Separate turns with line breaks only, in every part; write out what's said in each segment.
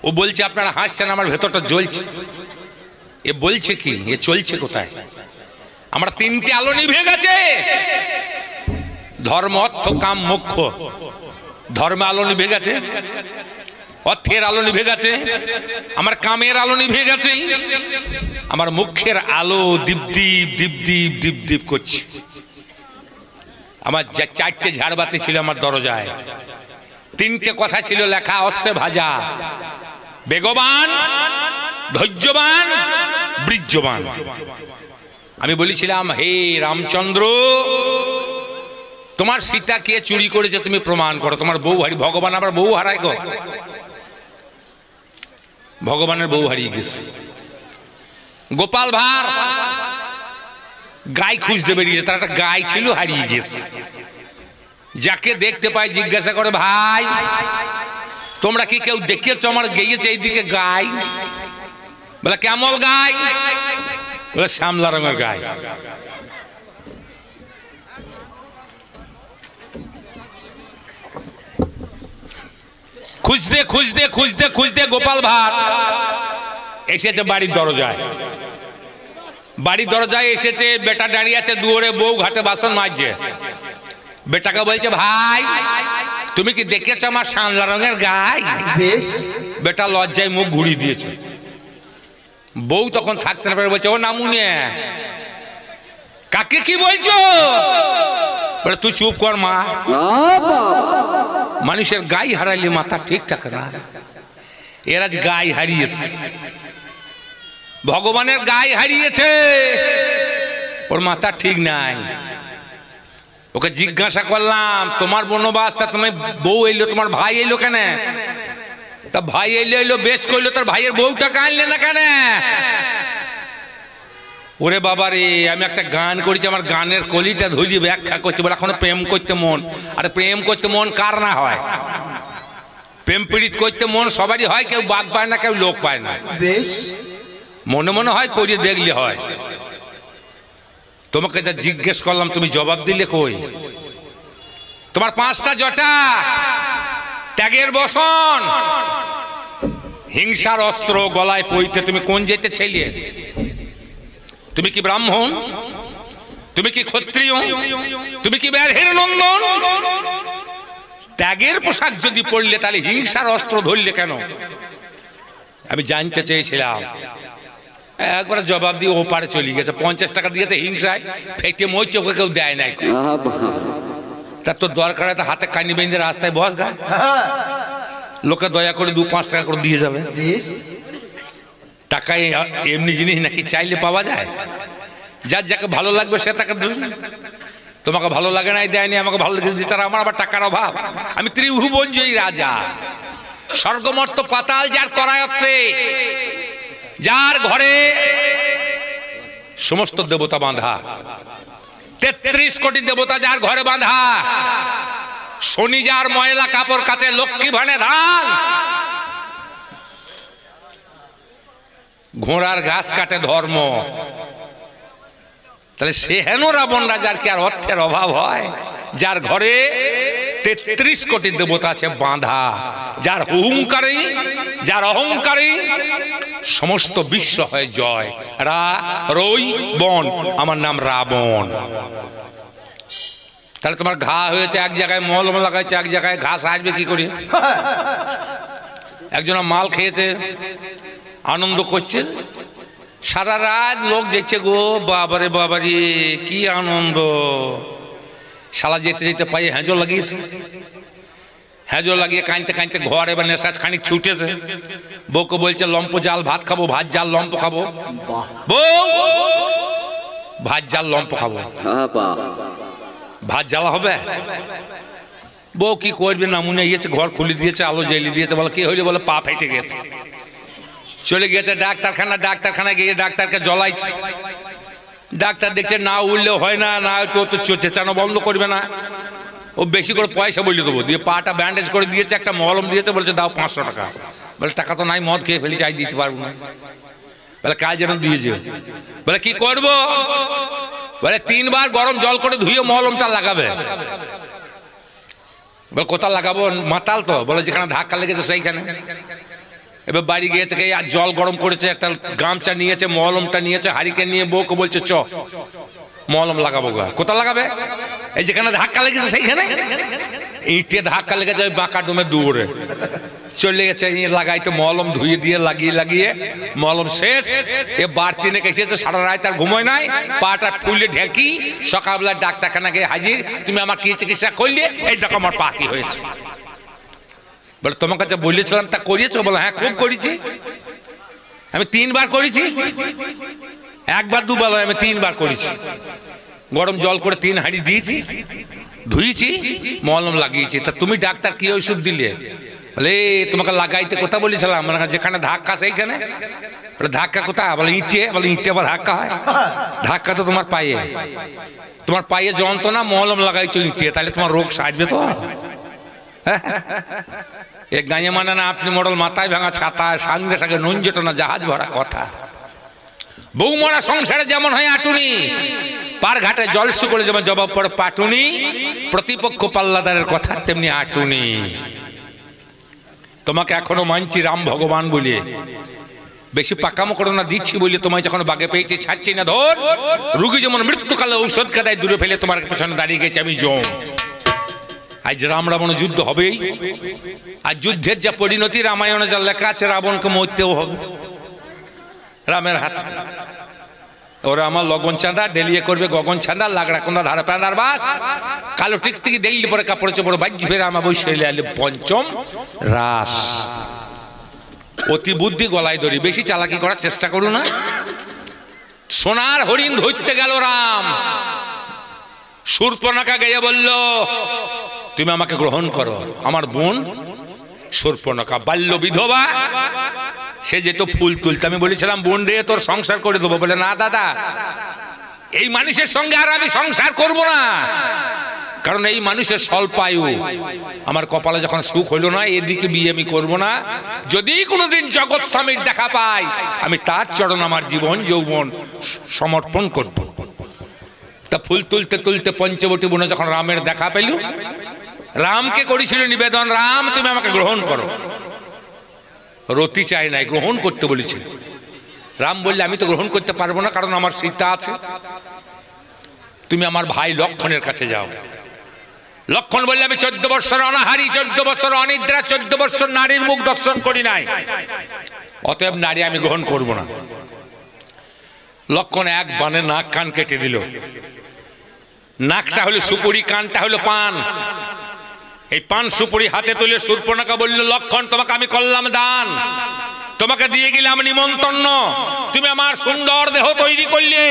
ও বলছে আপনারা হাসছেন, আমার ভেতরটা জ্বলছে। এ বলছে কি, এ চলছে কোথায়? আমার তিনটে আলো নিভে গেছে, ধর্ম, অর্থ, কাম, মোক্ষ। ধর্মে আলো নিভে গেছে, অর্থের আলো নিভে গেছে, আমার কামের আলো নিভে গেছে, আমার মুখের আলো দীপ দীপ দীপ দীপ দীপ দীপ করছে। আমার চারটে ঝাড়বাতি ছিল আমার দরজায়, তিনটে কথা ছিল লেখা অশ্বে ভাজা: বেগবান, ধৈর্যবান, বীর্যবান। আমি বলেছিলাম, হে রামচন্দ্র, তোমার সীতা কে চুরি করেছে তুমি প্রমাণ করো। তোমার বউ হারি, ভগবান আবার বউ হারায় গো। ভগবানের বউ হারিয়ে গেছে। গোপাল ভাঁড় গাই খুঁজতে বেরিয়েছে, তার একটা গাই ছিল, হারিয়ে গেছে। যাকে দেখতে পাই জিজ্ঞাসা করে, ভাই তোমরা কি কেউ দেখেছ আমার গেয়েছে এইদিকে গাই? বলে কেমন গাই? বলে শ্যামলা রঙের গাই। খুঁজতে খুঁজতে খুঁজতে খুঁজতে গোপাল ভাঁড় এসেছে বাড়ির দরজায়। বাড়ির দরজায় এসেছে, বেটা দাঁড়িয়ে আছে দুয়ারে, বউ ঘাটে বাসন মাজছে। বেটাকে বলছে, ভাই তুমি কি দেখেছ আমার শ্যামলা রঙের গাই?
বেশ।
বেটা লজ্জায় মুখ ঘুরিয়ে দিয়েছে। বউ তখন থাকতে না পারে বলছে, ও নামুনে, কাকে কি বলছো? বলে তুই চুপ কর মা, মানুষের গাই হারাইলে মাথা ঠিক থাকে না। এর আজ গাই হারিয়েছে, ভগবানের গাই হারিয়েছে, ওর মাথা ঠিক নাই। ওকে জিজ্ঞাসা করলাম, তোমার বনবাসটা, তুমি বউ এলো, তোমার ভাই এলো কেন? তা ভাই এলো বেশ করলো, তার ভাইয়ের বউটাকে আনলে না কেন? ওরে বাবা রে, আমি একটা গান করেছি, আমার গানের কলিটা ধরিয়ে ব্যাখ্যা করছে। বলে এখনো প্রেম করতে মন। আরে প্রেম করতে মন কার না হয়? প্রেম পীড়িত করতে মন সবারই হয়, কেউ বাঘ পায় না, কেউ লোক পায় না।
বেশ।
মনে মনে হয়, করিয়ে দেখলে হয়। তোমাকে যা জিজ্ঞেস করলাম তুমি জবাব দিলে কই? তোমার 5টা জটা, ত্যাগের বসন, হিংসার অস্ত্র গলায় পইতে তুমি কোন যেতে ছেলে? তুমি কি ব্রাহ্মণ? তুমি কি ক্ষত্রিয়? তুমি কি ব্যাধের নন্দন? ত্যাগের পোশাক যদি পড়লে তাহলে হিংসার অস্ত্র ধরলে কেন? আমি জানতে চেয়েছিলাম। একবার জবাব দিয়ে ও পারে চলে গেছে। 50 টাকা দিয়েছে হিংসায়, ফেটে মরছে, ওকে কেউ দেয় নাই। তার তো দরকার হয় হাতে কানি বেঁধে রাস্তায় বস গা, লোকে দয়া করে 2-5 টাকা করে দিয়ে যাবে। টাকায় এমনি জিনিস নাকি চাইলে পাওয়া যায়? যার যাকে ভালো লাগবে সে তাকে ধরবে। তোমাকে ভালো লাগে নাই, দেয়নি, আমাকে ভালো লেগেছে দিচ্ছে। আমার আবার টাকার অভাব, আমি ত্রিভুবনজয়ী রাজা, স্বর্গমর্ত পাতাল যার করায়ত্তে, যার ঘরে সমস্ত দেবতা বাঁধা, 33 কোটি দেবতা যার ঘরে বাঁধা, শনি যার ময়লা কাপড় কাচে, লক্ষ্মী ভানে ধান, ঘোড়ার ঘাস কাটে ধর্ম। তাহলে সে হেন রাবণ রাজার কি আর অর্থের অভাব হয়? যার ঘরে 33 কোটি দেবতা আছে বাঁধা, যার হুঙ্কারী, যার অহংকারী সমস্ত বিশ্ব হয় জয়। রই বন, আমার নাম রাবণ। তাহলে তোমার ঘা হয়েছে, এক জায়গায় মলম লাগাইছে, এক জায়গায় ঘাস আসবে কি করে? একজন মাল খেয়েছে, আনন্দ করছে, সারা রাত লোক যেছে গো, বাবারে বাবারে কি আনন্দ। শালা যেতে যেতে পায়ে হেঁজো লাগিয়েছে, হেঁজো লাগিয়ে কাঁদতে কাঁদতে ঘরে বা নেশা খানিক ছুটেছে। বউকে বলছে লম্প জাল ভাত খাবো, ভাত জাল লম্প খাবো। বউ ভাত জাল লম্প খাবো, ভাত জ্বালা হবে। বউ কি করবে, নামুনে গিয়েছে, ঘর খুলে দিয়েছে, আলো জ্বালিয়ে দিয়েছে। বলে কি হইলে? বলে পা ফেটে গেছে। চলে গিয়েছে ডাক্তারখানা, ডাক্তারখানায় গিয়ে ডাক্তারকে জ্বলাইছে। ডাক্তার দেখছে না উঠলেও হয় না, না তো চেঁচানো বন্ধ করবে না, ও বেশি করে পয়সা বলে দেবো। দিয়ে পাটা ব্যান্ডেজ করে দিয়েছে, একটা মলম দিয়েছে, বলছে দাও 500 টাকা। বলে টাকা তো নাই, মদ খেয়ে ফেলি, চাই দিতে পারবো না। বলে কাল যেন দিয়েছে। বলে কি করবো? বলে 3 বার গরম জল করে ধুয়ে মলমটা লাগাবে। বলে কোথায় লাগাবো? মাতাল তো। বলে যেখানে ধাক্কা লেগেছে সেইখানে। এবার বাড়ি গিয়েছে, আর জল গরম করেছে, একটা গামছা নিয়েছে, মলমটা নিয়েছে, হারিকেন নিয়ে বউকে বলছে চ মলম লাগাবো গা। কোথা লাগাবে? এই যেখানে ধাক্কা লেগেছে সেইখানে। ইটে ধাক্কা লেগেছে ওই বাঁকা ডোমে দূরে চলে গেছে। লাগাইতে মলম ধুয়ে দিয়ে লাগিয়ে মলম শেষ। এ বাড়তি নেকে এসেছে, সারা রাত আর ঘুমোয় নাই, পাটা ফুলে ঢেকি সকালবেলা ডাক্তারখানা গিয়ে হাজির, তুমি আমার কি চিকিৎসা করলে? এই দেখো আমার পা কি হয়েছে। বলে তোমার কাছে বলেছিলাম তা করিয়েছো? বলে হ্যাঁ খুব করেছি, আমি 3 বার করেছি। 1 বার 2 বার আমি 3 বার করেছি। গরম জল করে 3 হাঁড়ি দিয়েছি, ধুয়েছি, মলম লাগিয়েছি। তা তুমি ডাক্তার কি ওষুধ দিলে? বলে তোমাকে লাগাইতে কথা বলেছিলাম, মানে যেখানে ধাক্কা সেইখানে। বলে ধাক্কা কোথায়? বলে ইটে। বলে ইটে আবার ধাক্কা হয়? ধাক্কা তো তোমার পায়ে, তোমার পায়ে যন্ত্রণা, মলম লাগাইছো ইটে, তাহলে তোমার রোগ সারবে তো? এক গাঁয়ে মানে না আপনি মডেল, মাথায় ভাঙা ছাতা, সঙ্গে সঙ্গে নুন যেত না, জাহাজ ভরা কথা। বউ মরা সংসারে যেমন হয় আটুনি, পার ঘাটে জল শুকলে যেমন জবাব পড়ে পাটুনি, প্রতিপক্ষ পাল্লাদারের কথা তেমনি আটুনি। তোমাকে এখনো মানছি রাম ভগবান বলে, বেশি পাকামো করো না, দিচ্ছি বলে তোমায় যখন বাগে পেয়েছি ছাড়ছি না। ধর রুগী যেমন মৃত্যুকালে ঔষধ কাদায় দূরে ফেলে তোমার পেছনে দাঁড়িয়ে গেছে আমি জম। আজ রাম রাবণ যুদ্ধ হবেই। আর যুদ্ধের যা পরিণতি রামায়ণে যা লেখা আছে, রাবণকে মরতেও হবে রামের হাত। ওরা আমার লগন চাঁদা ডেলিয়ে করবে গগন ছাঁদা, লাগড়া কোন্দা ধারা প্যানার বাস, কালো টিকটিকি দেখলি পরে কাপড় চোপড় বাজ্য ফেরে আমার বসে এলে পঞ্চম রাস। অতি বুদ্ধি গলায় দড়ি, বেশি চালাকি করার চেষ্টা করো না। সোনার হরিণ ধরতে গেল রাম, শূর্পণখা গিয়ে বলল তুমি আমাকে গ্রহণ করো। আমার বোন শূর্পণখা বাল্য বিধবা, সে যেত ফুল তুলতে। আমি বলেছিলাম বোন রে তোর সংসার করে দেবো। বলে না দাদা, এই মানুষের সঙ্গে আর আমি সংসার করব না, কারণ এই মানুষের স্বল্পায়ু। আমার কপালে যখন সুখ হইল না, এদিকে বিয়ে আমি করবো না। যদি কোনোদিন জগৎ স্বামীর দেখা পাই, আমি তার চরণ আমার জীবন যৌবন সমর্পণ করব। তা ফুল তুলতে তুলতে পঞ্চবটী বনে যখন রামের দেখা পেল, রামকে করেছিল নিবেদন, রাম তুমি আমাকে গ্রহণ করো। রতি চাই নাই, গ্রহণ করতে বলেছিল। রাম বললে আমি তো গ্রহণ করতে পারবো না, কারণ আমার সীতা আছে। তুমি আমার ভাই লক্ষণের কাছে যাও। লক্ষণ বললে আমি 14 বছর অনাহারী, 14 বছর অনিদ্রা, 14 বছর নারীর মুখ দর্শন করি নাই, অতএব নারী আমি গ্রহণ করব না। লক্ষণ এক বানে নাক কান কেটে দিল। নাকটা হলো সুপুরি, কানটা হলো পান। এই পান সুপুরি হাতে তুলে শূর্পণখা বলল লক্ষণ তোমাকে আমি করলাম দান, তোমাকে দিয়ে গেলাম নিমন্ত্রণ। তুমি আমার সুন্দর দেহ তৈরি করলে,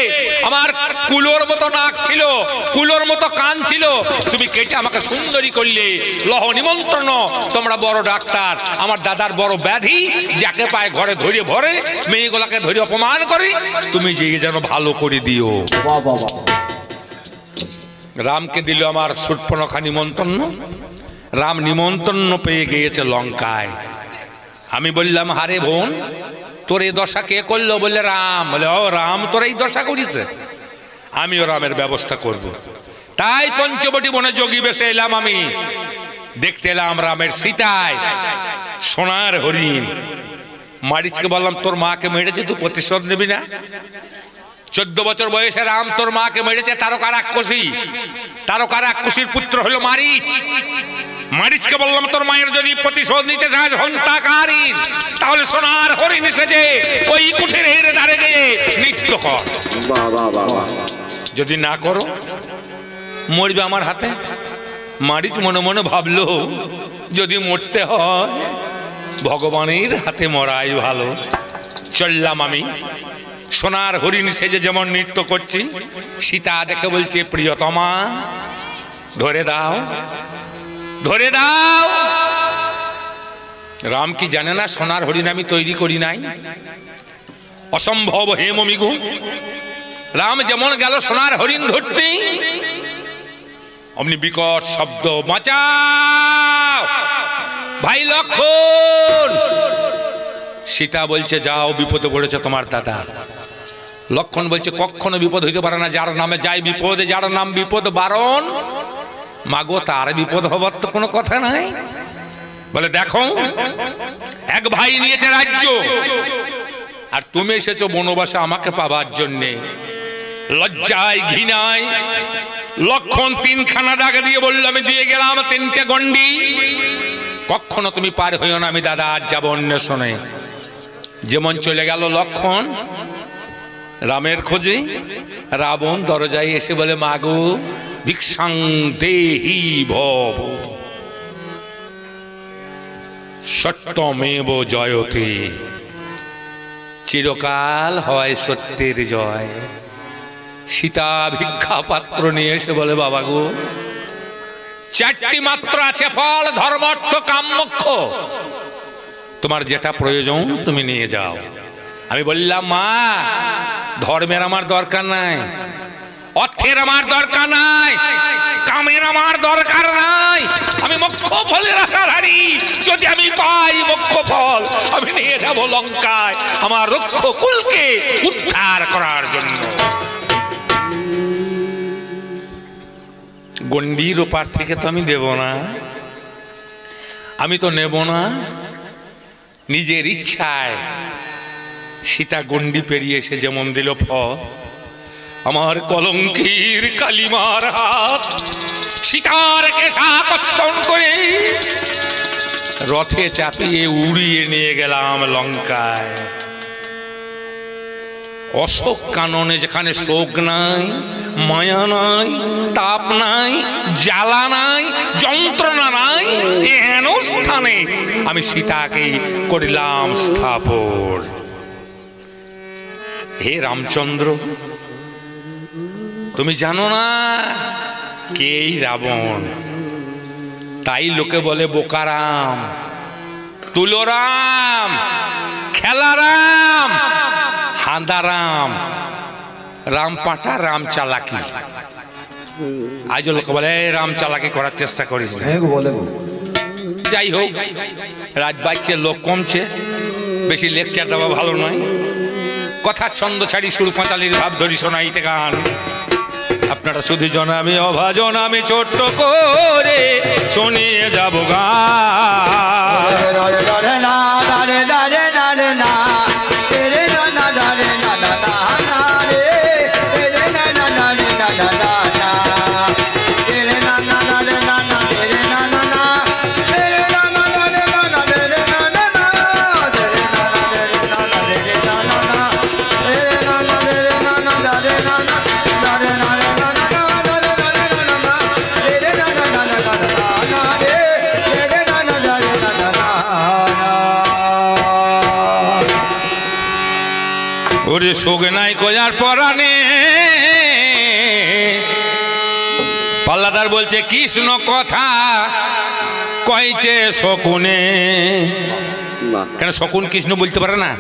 আমার কুলোর মতো নাক ছিল, কুলোর মতো কান ছিল, তুমি কেটে আমাকে সুন্দরী করলে। লহ নিমন্ত্রণ, তোমরা বড় ডাক্তার, আমার দাদার বড় ব্যাধি, যাকে পায় ঘরে ধরে ভরে, মেয়েগুলাকে ধরে অপমান করে, তুমি যে যেন ভালো করে দিও। রামকে দিল আমার শূর্পণখা নিমন্ত্রণ। রাম নিমন্ত্রণ পেয়ে গিয়েছে লঙ্কায়। আমি বললাম হারে বোন, তোর এই দশা কে করলো? বললে রাম। বলে ও রাম তোর এই দশা করেছে, আমিও রামের ব্যবস্থা করব। তাই পঞ্চবটী বনে যোগী বেশে এলাম। আমি দেখতে এলাম রামের সীতায় সোনার হরিণ। মারিচকে বললাম তোর মাকে মেরেছে, তুই প্রতিশোধ নিবি না? 14 বছর বয়সে রাম তোর মাকে মেরেছে, তারকা রাক্ষসী। তারকা রাক্ষসীর পুত্র হলো মারিচ। মারিচকে বললাম তোর মায়ের যদি প্রতিশোধ নিতে চাস হন্তাকারী, তাহলে সোনার হরিণ এসেছে, ওই কুঠির হেরে ধারে গিয়ে নৃত্য কর। যদি না করো মরবে আমার হাতে। মারিচ মনে মনে ভাবলো যদি মরতে হয় ভগবানের হাতে মরাই ভালো। চললাম আমি, সোনার হরিণ সেজে যেমন নৃত্য করছি। সীতা দেখে বলছে প্রিয়তমা ধরে দাও, ধরে দাও। রাম কি জানে না সোনার হরিণ আমি তৈরি করি নাই? অসম্ভব হে মমিগু। রাম যেমন গেল সোনার হরিণ ধরতে, অমনি বিকট শব্দ, বাঁচাও ভাই লক্ষণ। সীতা বলছে যাও, বিপদে পড়েছে তোমার দাদা। লক্ষণ বলছে কখনো বিপদ হইতে পারে না, যার নামে যায় বিপদ, যার নাম বিপদ বারণ। মাগো তার বিপদ হবার তো কোনো কথা নাই। বলে দেখো এক ভাই নিয়েছে রাজ্য, আর তুমি এসেছো বনবাসে আমাকে পাবার জন্যে। লজ্জায় ঘৃণায় লক্ষণ তিনখানা ডাক দিয়ে বলল, আমি দিয়ে গেলাম 3টে গন্ডি, কখনো তুমি পার হইও না, আমি দাদা আজ যাবো অন্বেষণে। যেমন চলে গেল লক্ষণ রামের খোঁজে, রাবণ দরজায় এসে বলে, মাগো ভিক্ষাং দেহি ভব সত্যমেব জয়তে, চিরকাল হয় সত্যের জয়। সীতা ভিক্ষা পাত্র নিয়ে এসে বলে, বাবা গো 4টি মাত্র আছে ফল, ধর্ম অর্থ কাম মোক্ষ, তোমার যেটা প্রয়োজন তুমি নিয়ে যাও। আমি বললাম, মা ধর্মের আমার দরকার নাই, অর্থের আমার দরকার নাই, কামের আমার দরকার নাই, আমি মোক্ষ ফলের আশাধারী। যদি আমি পাই মোক্ষ ফল, আমি নিয়ে যাব লঙ্কায় আমার রক্ষ কুলকে উদ্ধার করার জন্য। গন্ডির ওপার থেকে তো আমি দেব না, আমি তো নেব না, নিজের ইচ্ছায় সীতা গন্ডি পেরিয়ে এসে যেমন দিল ফল, আমার কলঙ্কির কালিমার হাত সীতার কেশা কর্ষণ করে রথে চাপিয়ে উড়িয়ে নিয়ে গেলাম লঙ্কায়। অশোক কাননে যেখানে শোক নাই, মায়া নাই, তাপ নাই, জ্বালা নাই, যন্ত্রণা নাই, এহেন স্থানে আমি সীতাকে করিলাম স্থাপন। হে রামচন্দ্র, তুমি জানো না কে রাবণ, তাই লোকে বলে বোকারাম, তুলোরাম, খেলারাম, হাঁদারাম, রাম পাটা, রাম চালাকি। আজ লোক বলে রাম চালাকি করার চেষ্টা করিস। যাই হোক, রাজবাচ্যের লোক কমছে, বেশি লেকচার দেওয়া ভালো নয়। কথা ছন্দ ছাড়ি সুর পাঁচালির ভাব ধরি শোনাইতে গান। আপনারা শুধু জন আমি অভাজন, আমি ছোট্ট করে শুনিয়ে যাব গান। ওরে শোক নাই কয়ার পরাণে, পাল্লাদার বলছে কৃষ্ণ কথা কইছে শকুনে। কেন শকুন কৃষ্ণ বলতে পারে না?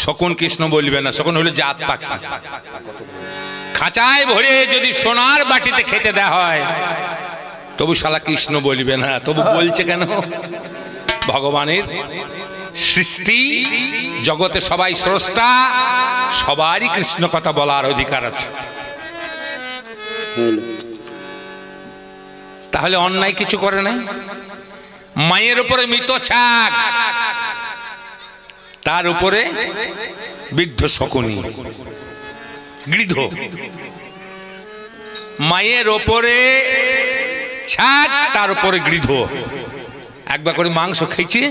শকুন কৃষ্ণ বলবে না, শকুন হলো জাত পাখি। খাঁচায় ভরে যদি সোনার বাটিতে খেতে দেওয়া হয় তবু শালা কৃষ্ণ বলবে না। তবু বলছে কেন? ভগবানের সৃষ্টি জগতে সবাই স্রষ্টা, সবারই কৃষ্ণ কথা বলার অধিকার আছে। তাহলে অন্যায় কিছু করে নাই। মায়ের উপরে মৃত ছাগ, তার উপরে বৃদ্ধ শকুনি গৃধ। মায়ের ওপরে ছাগ, তার উপরে গৃধ। একবার করে মাংস খেয়েছে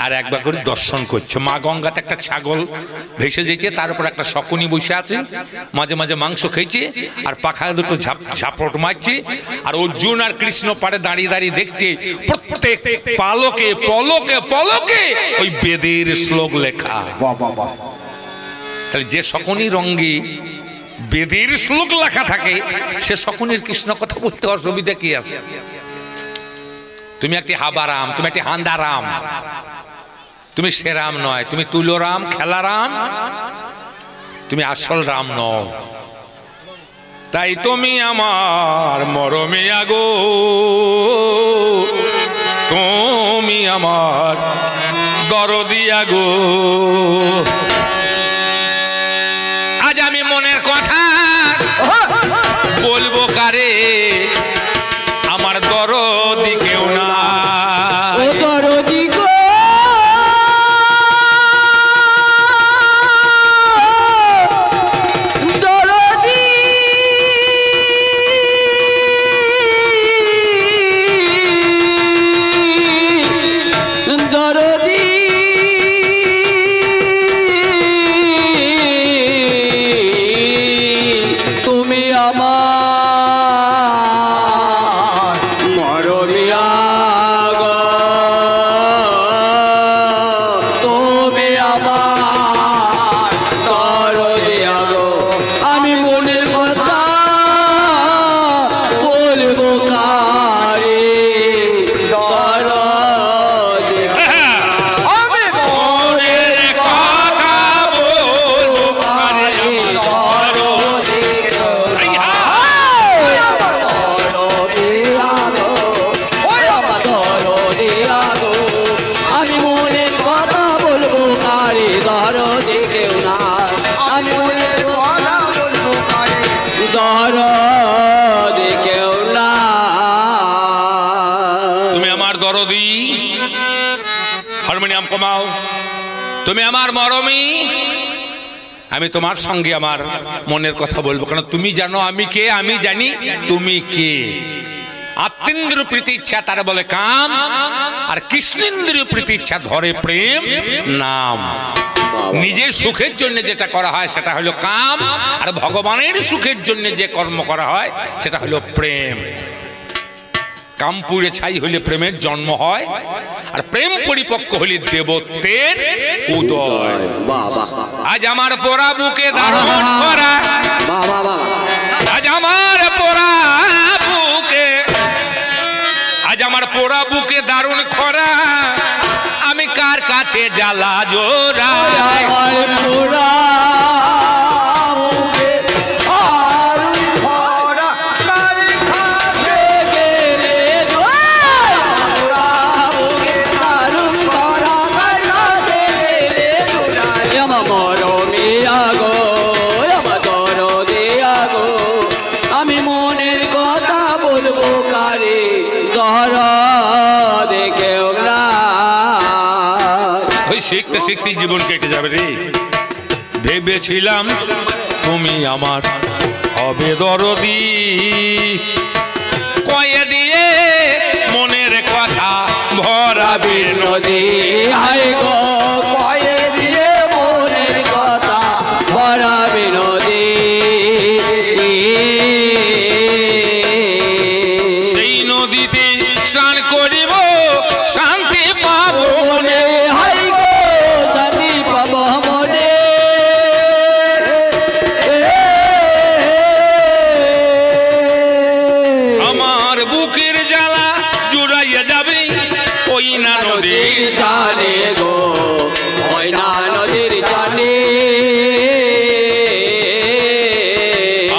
আর একবার করে দর্শন করছে। মা গঙ্গাতে একটা ছাগল ভেসে যেছে, তার উপর একটা শকুনি বসে আছে, মাঝে মাঝে মাংস খেয়েছে আর পাখা দুটো ঝাপট মারছে। আর অর্জুন আর কৃষ্ণ পাড়ে দাঁড়িয়ে দাঁড়িয়ে দেখছে, প্রত্যেক পালকে পলকে পলকে ওই বেদের শ্লোক লেখা। তাহলে যে শকুনি রঙ্গে বেদের শ্লোক লেখা থাকে, সে শকুনির কৃষ্ণ কথা বলতে অসুবিধা কি আছে? তুমি একটি হাবারাম, তুমি একটি হান্দারাম, তুমি সে রাম নয়, তুমি তুলোরাম, খেলারাম, তুমি আসল রাম নও। তাই তুমি আমার মরমিয়া গো, তুমি আমার দরদিয়া গো। আজ আমি মনের কথা বলবো কারে, আমার দরদি কেউ না। হারমোনিয়াম কমাও। তুমি আমার মরমী, আমি তোমার সঙ্গে আমার মনের কথা বলবো, কারণ তুমি জানো আমি কে, আমি জানি তুমি কে। আত্মেন্দ্রিয় প্রীতি ইচ্ছা তারা বলে কাম, আর কৃষ্ণেন্দ্রিয় প্রীতি ইচ্ছা ধরে প্রেম নাম। নিজের সুখের জন্য যেটা করা হয় সেটা হলো কাম, আর ভগবানের সুখের জন্য যে কর্ম করা হয় সেটা হলো প্রেম। কাম পুড়ে ছাই হলে প্রেমের জন্ম হয়, আর প্রেম পরিপক্ক হলে দেবত্বের উদয়। আজ আমার পোড়া বুকে দারুণ করা, আজ আমার পোড়া বুকে, আজ আমার পোড়া বুকে দারুণ খরা, আমি কার কাছে জ্বালা জোড়া। আমার পোড়া শিখতে শিখতে জীবন কেটে যাবে রে। ভেবেছিলাম তুমি আমার হবে দরদি, কয়ে দিয়ে মনের কথা ভরাবে নদী। হায় গো কয়ে দিয়ে মনের কথা ভরাবে নদী, সেই নদীতে স্নান করিব শান্তি পাবো মনে।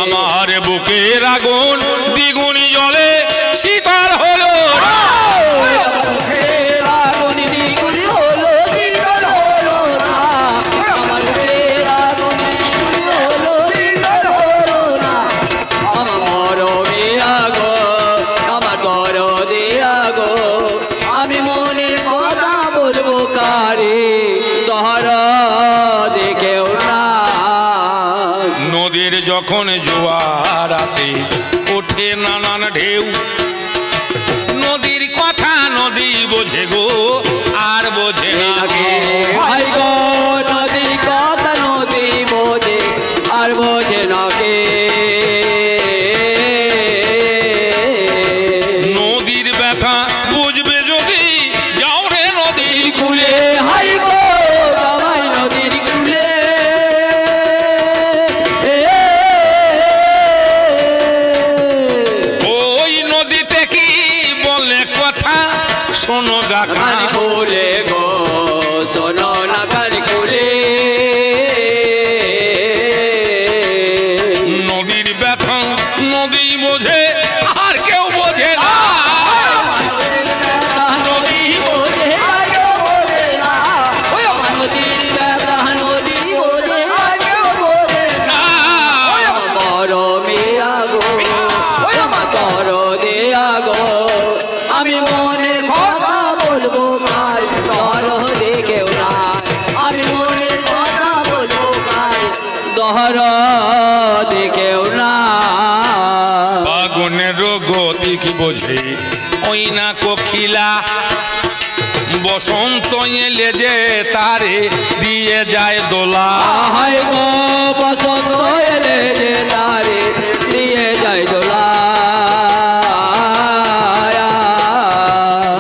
আমার বুকের আগুন দ্বিগুণী জলে শীতল হলো, আমি মনের কথা বলবো কারে দহরা দেখেও না। নদীর যখন জোয়ার আসে ওঠে নানান ঢেউ, নদীর কথা নদী বোঝে গো আর বোঝে না কে। ভাই গো নদীর কথা নদী বোঝে আর বোঝে না কে। নদীর ব্যথা বুঝবে যদি যাও রে নদীর কূলে। হাই গো যাওয়াই নদীর কূলে, ওই নদীতে কি বলে কথা শোনো গান বলে গো, শোনো না গান কূলে। নদীর ব্যথা নদী বোঝে আর কেউ বোঝে না। আমি মনের কথা বলবো কার দহর দেখেও না, আমি মনের কথা বলবো কার দহর দেখেও না। বাগুনের গতি কি বোঝে ওই না কোকিলা, বসন্ত এলে যে তারে দিয়ে যায় দোলা। হায় গো বসন্ত এলে যে তারে দিয়ে যায় দোলা।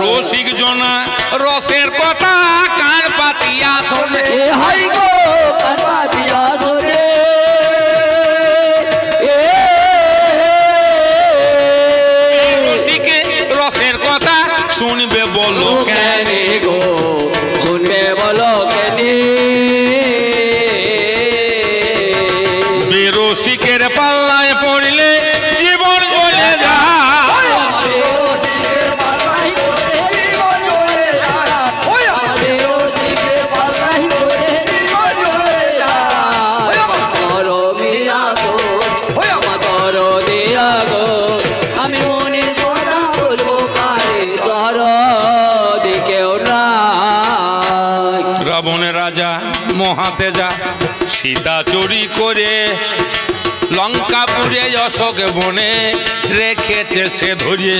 রসিক জনা রসের কথা কান পাতিয়া শোনে। হাই গো কান পাতিয়া শোনে। রসিকে রসের কথা শুনবে বলো কেন গো, শুনবে বলো কেন। বেরসিকের পাল্লায় পড়লে জীবন চলে যায়। রাবণের রাজা মহাতেজা সীতা চুরি করে লঙ্কাপুরে অশোক বনে রেখেছে সে ধরিয়ে।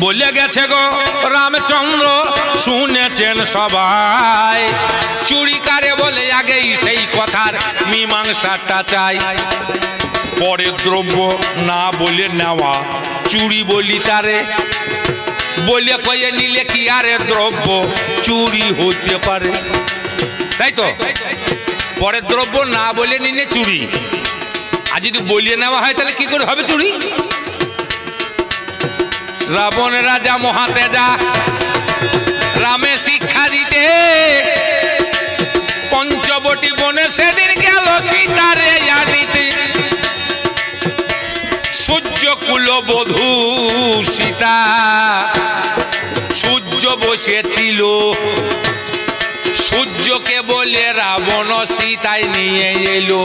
বলে গেছে গো রামচন্দ্র শুনেছেন সবাই, চুরি কারে বলে আগেই সেই কথার মীমাংসাটা চাই। পরের দ্রব্য না বলে নেওয়া চুরি বলি তারে, বলে কয়ে নিলে কি আরে দ্রব্য চুরি হতে পারে। তাই তো, পরের দ্রব্য না বলে নিলে চুরি, আর যদি বলিয়ে নেওয়া হয় তাহলে কি করে হবে চুরি? রাবণ রাজা মহাতেজা রামে শিক্ষা দিতে পঞ্চবটি বনে সেদিন গেল সীতারে আনিতে। সূর্য কুলবধূ সীতা সূর্য বসেছিল, সূর্যকে বলে রাবণ সীতায় নিয়ে এলো।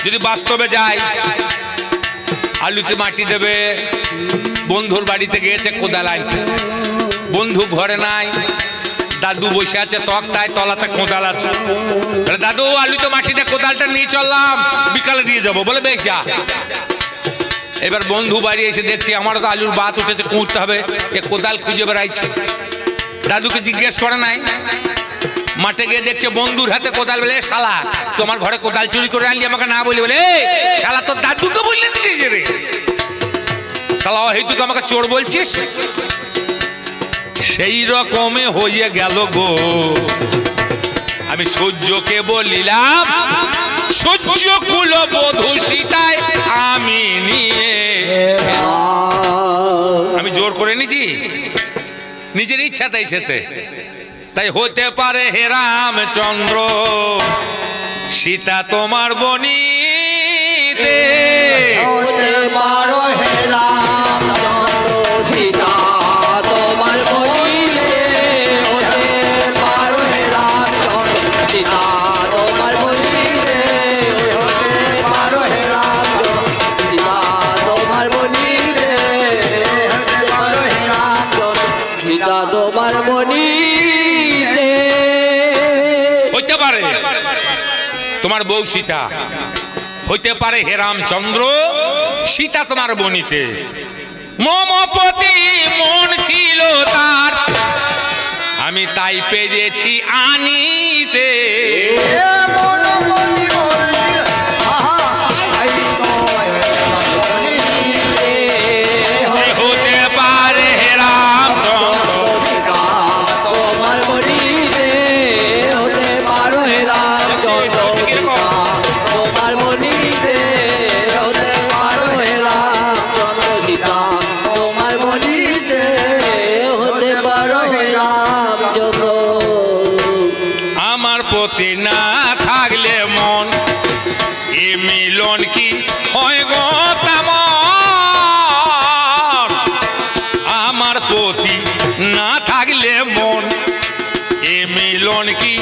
যদি বাস্তবে যায় আলুতে মাটি দেবে, বন্ধুর বাড়িতে গিয়েছে কোদাল আনতে, বন্ধু ঘরে নাই, দাদু বসে আছে তক্তায়, তলাতে কোদাল আছে। দাদু আলুতে মাটিতে কোদালটা নিয়ে চললাম, বিকালে দিয়ে যাবো। বলে বেশ যা। এবার বন্ধু বাড়ি এসে দেখছি আমারও তো আলুর বাত উঠেছে, কুঁড়তে হবে, এ কোদাল খুঁজে বেড়াইছে। দাদুকে জিজ্ঞেস করে নাই, মাঠে গিয়ে দেখছে বন্ধুর হাতে কোদাল। বলে শালা তোমার ঘরে কোদাল চুরি করে আনলি, আমাকে না বলি? বলে শালা তোর দাদুকে বললে দিয়েছে রে শালা, হয়তো আমাকে চোর বলছিস। সেই রকমে হয়ে গেল গো, আমি সূর্যকে বলিলাম সূর্য কুলবধূ সীতায় আমি নিয়ে। আমি জোর করে নিছি নিজের ইচ্ছাতে এসেছে। তাই হতে পারে হে রামচন্দ্র সীতা তোমার বনিতে,
হতে পারো হে রামচন্দ্র সীতা তোমার বনিতে, হতে পারো হে রামচন্দ্র সীতা তোমার বনিতে, হতে পারো হে রামচন্দ্র সীতা তোমার বনিতে, হতে পারো হে রামচন্দ্র সীতা তোমার বনিতে।
হইতে পারে তোমার বউ সীতা, হইতে পারে হে রামচন্দ্র সীতা তোমার বনিতে। মমপতি মন ছিল তার, আমি তাই পেরেছি আনিতে। হতে পারে হে রামচন্দ্র
তোমার বনিতে, হতে পারো হে রামচন্দ্র সীতা তোমার বনিতে, হতে পারো হে রামচন্দ্র সীতা তোমার বনিতে, হতে পারো হে রামচন্দ্র।
আমার প্রতি না থাকলে মন এ মিলন কি হয় গো তেমন? আমার প্রতি না থাকলে মন এ মিলন কি